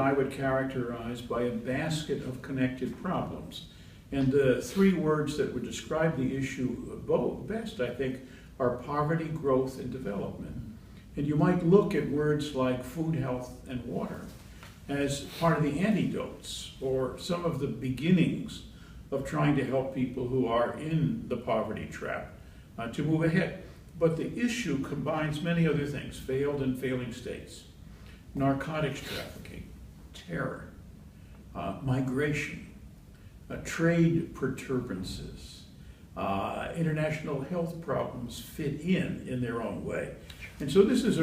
I would characterize by a basket of connected problems. And the three words that would describe the issue best, I think, are poverty, growth, and development. And you might look at words like food, health, and water as part of the antidotes or some of the beginnings of trying to help people who are in the poverty trap to move ahead. But the issue combines many other things: failed and failing states, narcotics trafficking, terror, migration, trade perturbances, international health problems fit in their own way. And so this is,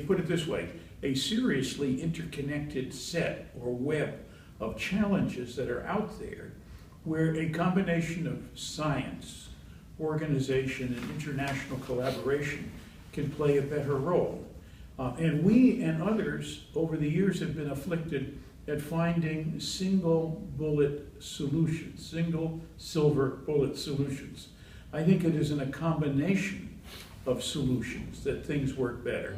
put it this way, a seriously interconnected set or web of challenges that are out there where a combination of science, organization, and international collaboration can play a better role. And we and others over the years have been afflicted at finding single bullet solutions, single silver bullet solutions. I think it is in a combination of solutions that things work better.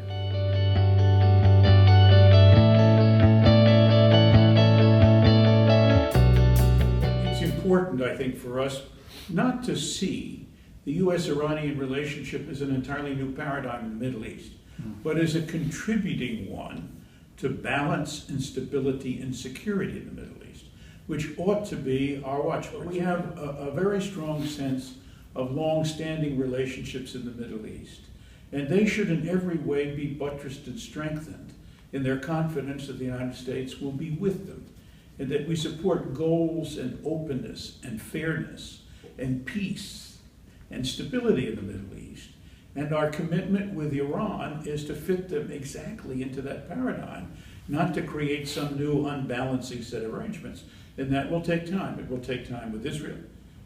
It's important, I think, for us not to see the U.S.-Iranian relationship as an entirely new paradigm in the Middle East, but as a contributing one to balance and stability and security in the Middle East, which ought to be our watchword. We have a very strong sense of long-standing relationships in the Middle East, and they should in every way be buttressed and strengthened in their confidence that the United States will be with them, and that we support goals and openness and fairness and peace and stability in the Middle East. And our commitment with Iran is to fit them exactly into that paradigm, not to create some new unbalancing set of arrangements. And that will take time. It will take time with Israel.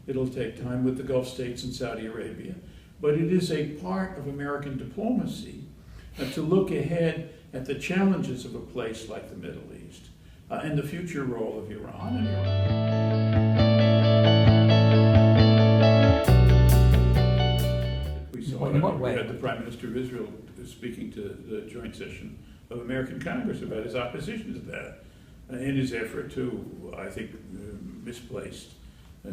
It'll take time with the Gulf states and Saudi Arabia. But it is a part of American diplomacy to look ahead at the challenges of a place like the Middle East and the future role of Iran and In what way? We had the Prime Minister of Israel speaking to the joint session of American Congress about his opposition to that in his effort to, I think, misplaced,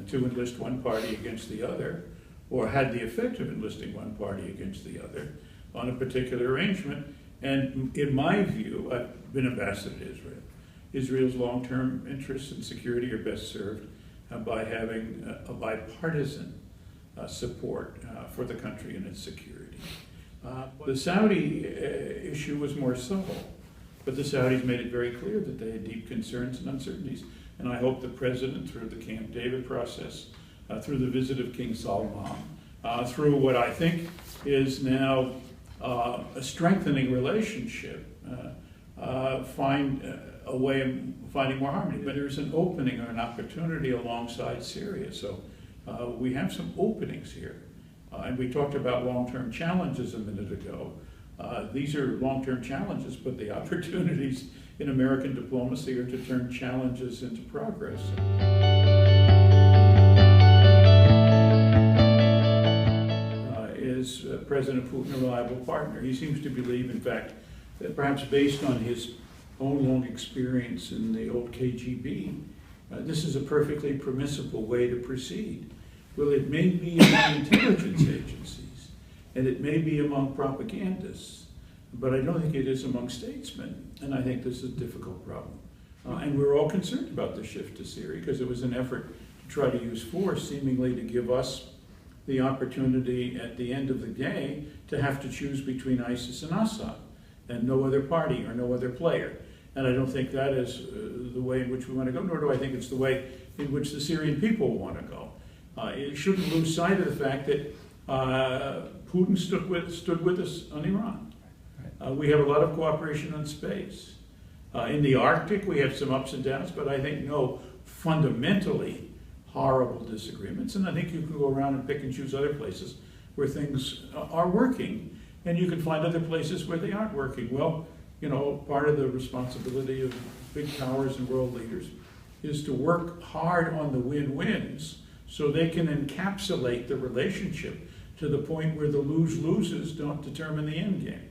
to enlist one party against the other, or had the effect of enlisting one party against the other on a particular arrangement. And in my view, I've been ambassador to Israel. Israel's long-term interests and security are best served by having a bipartisan support for the country and its security. The Saudi issue was more subtle, but the Saudis made it very clear that they had deep concerns and uncertainties. And I hope the President, through the Camp David process, through the visit of King Salman, through what I think is now a strengthening relationship, find a way of finding more harmony. But there's an opening or an opportunity alongside Syria. So we have some openings here. And we talked about long-term challenges a minute ago. These are long-term challenges, but the opportunities in American diplomacy are to turn challenges into progress. Is President Putin a reliable partner? He seems to believe, in fact, that perhaps based on his own long experience in the old KGB, this is a perfectly permissible way to proceed. Well, it may be among intelligence agencies, and it may be among propagandists, but I don't think it is among statesmen, and I think this is a difficult problem. And we're all concerned about the shift to Syria, because it was an effort to try to use force, seemingly to give us the opportunity at the end of the day to have to choose between ISIS and Assad, and no other party or no other player. And I don't think that is the way in which we want to go, nor do I think it's the way in which the Syrian people want to go. It shouldn't lose sight of the fact that Putin stood with us on Iran. We have a lot of cooperation on space. In the Arctic, we have some ups and downs, but I think no fundamentally horrible disagreements. And I think you can go around and pick and choose other places where things are working, and you can find other places where they aren't working. Well, you know, part of the responsibility of big powers and world leaders is to work hard on the win-wins so they can encapsulate the relationship to the point where the lose-loses don't determine the end game.